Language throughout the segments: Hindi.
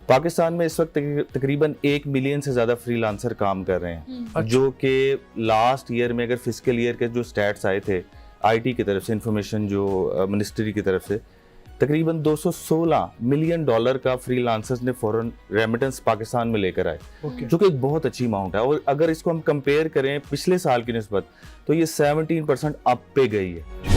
पाकिस्तान में इस वक्त तकरीबन 1 मिलियन से ज़्यादा फ्रीलांसर काम कर रहे हैं, जो कि लास्ट ईयर में अगर फिस्कल ईयर के जो स्टैट्स आए थे आईटी की तरफ से, इंफॉर्मेशन जो मिनिस्ट्री की तरफ से, तकरीबन $216 मिलियन का फ्रीलांसर्स ने फॉरेन रेमिटेंस पाकिस्तान में लेकर आए, जो कि एक बहुत अच्छी अमाउंट है। और अगर इसको हम कंपेयर करें पिछले साल की निस्बत तो ये 17% अप पे गई है।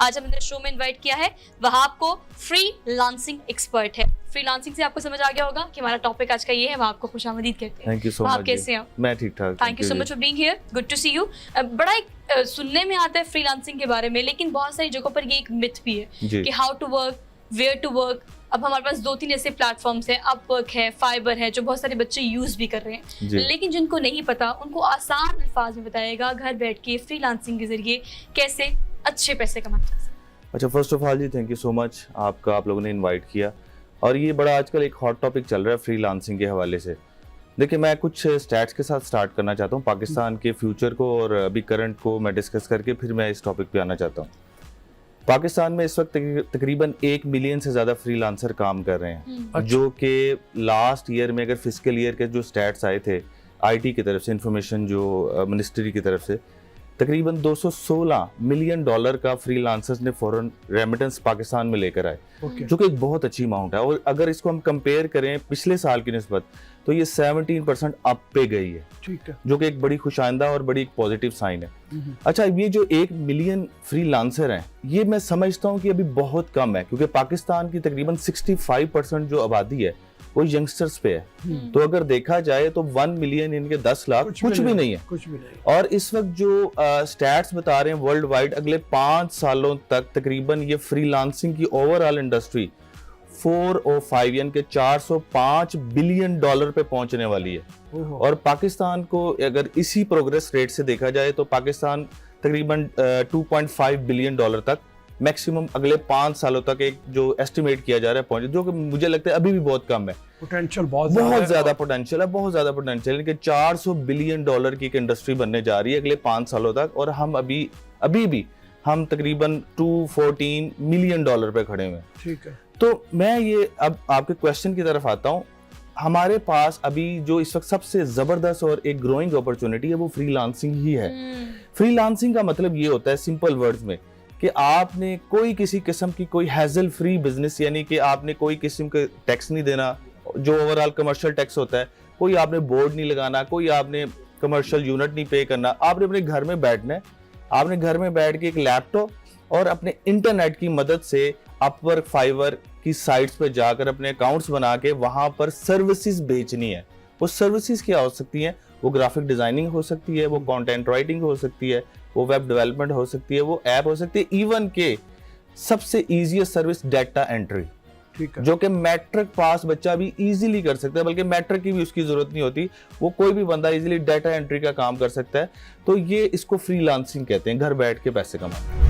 आज हमने शो में इनवाइट किया है वहाब को, फ्रीलांसिंग एक्सपर्ट है। फ्रीलांसिंग से आपको समझ आ गया होगा कि हमारा टॉपिक आज का ये है। वहाब को खुशामदीद कहते हैं। Thank you so much. आप कैसे हैं? मैं ठीक ठाक। Thank you so much for being here, good to see you. बड़ा एक सुनने में आता है फ्रीलांसिंग के बारे में, लेकिन बहुत सारी जगहों पर ये एक मिथ भी है कि how to work, where to work. अब हमारे पास 2-3 ऐसे प्लेटफॉर्म्स हैं, अपवर्क है, फाइबर है, जो बहुत सारे बच्चे यूज भी कर रहे हैं, लेकिन जिनको नहीं पता उनको आसान अल्फाज में बताएगा घर बैठ के फ्रीलांसिंग के जरिए कैसे अच्छे पैसे कमा सकते हैं। अच्छा, फर्स्ट ऑफ ऑल जी थैंक यू सो मच आप लोगों ने इनवाइट किया। और ये बड़ा आजकल एक हॉट टॉपिक चल रहा है फ्रीलांसिंग के हवाले से। देखिए, मैं कुछ स्टैट्स के साथ स्टार्ट करना चाहता हूँ, पाकिस्तान के फ्यूचर को और अभी करंट को मैं डिस्कस करके फिर मैं इस टॉपिक पे आना चाहता हूँ। पाकिस्तान में इस वक्त तकरीबन 1 मिलियन से ज़्यादा फ्रीलांसर काम कर रहे हैं, जो कि लास्ट ईयर में अगर फिस्कल ईयर के जो स्टैट्स आए थे आईटी की तरफ से, इंफॉर्मेशन जो मिनिस्ट्री की तरफ से, तकरीबन $216 मिलियन का फ्रीलांसर्स ने फॉरेन रेमिटेंस पाकिस्तान में लेकर आए, जो कि एक बहुत अच्छी अमाउंट है। और अगर इसको हम कंपेयर करें पिछले साल की निस्बत तो ये 17% अप पे गई है, ठीक है, जो कि एक बड़ी खुशाइंदा और बड़ी पॉजिटिव साइन है। अच्छा, ये जो 1 मिलियन फ्रीलांसर हैं, ये मैं समझता हूँ कि अभी बहुत कम है, क्योंकि पाकिस्तान की तकरीबन 65% जो आबादी है वो यंगस्टर्स पे है। तो अगर देखा जाए तो 1 मिलियन इनके 10 लाख कुछ भी नहीं है। और इस वक्त जो स्टैट्स बता रहे हैं वर्ल्ड वाइड, अगले 5 सालों तक तकरीबन ये फ्रीलांसिंग की ओवरऑल इंडस्ट्री 405 यानी कि $405 बिलियन पे पहुंचने वाली है। और पाकिस्तान को अगर इसी प्रोग्रेस रेट से देखा जाए तो पाकिस्तान तकरीबन $2.5 बिलियन तक मैक्सिमम अगले 5 सालों तक एक जो एस्टिमेट किया जा रहा है पहुंचे, जो कि मुझे लगता है अभी भी बहुत कम है। पोटेंशियल बहुत ज्यादा पोटेंशियल है, बहुत ज्यादा पोटेंशियल है कि $400 बिलियन की एक इंडस्ट्री बनने जा रही है अगले 5 सालों तक। और हम अभी भी हम तकरीबन $214 मिलियन पे खड़े हुए हैं। ठीक है, तो मैं ये अब आपके क्वेश्चन की तरफ आता हूँ। हमारे पास अभी जो इस वक्त सबसे जबरदस्त और एक ग्रोइंग अपॉर्चुनिटी है वो फ्रीलांसिंग ही है। फ्रीलांसिंग का मतलब ये होता है सिंपल वर्ड्स में कि आपने कोई किसी किस्म की कोई हैजल फ्री बिजनेस, यानी कि आपने कोई किस्म का टैक्स नहीं देना, जो ओवरऑल कमर्शियल टैक्स होता है, कोई आपने बोर्ड नहीं लगाना, कोई आपने कमर्शियल यूनिट नहीं पे करना। आपने अपने घर में बैठना है, आपने घर में बैठ के एक लैपटॉप और अपने इंटरनेट की मदद से अपवर्क, फाइवर की साइट्स पर जाकर अपने अकाउंट्स बना के वहां पर सर्विसेज बेचनी है। वो सर्विसेज क्या हो सकती हैं? वो ग्राफिक डिजाइनिंग हो सकती है, वो कंटेंट राइटिंग हो सकती है, वो वेब डेवलपमेंट हो सकती है, वो ऐप हो सकती है, इवन के सबसे इजीएस्ट सर्विस डाटा एंट्री, जो कि मैट्रिक पास बच्चा भी इजीली कर सकता है, बल्कि मैट्रिक की भी उसकी जरूरत नहीं होती, वो कोई भी बंदा इजीली डाटा एंट्री का काम कर सकता है। तो ये इसको फ्रीलांसिंग कहते हैं, घर बैठ के पैसे कमाना।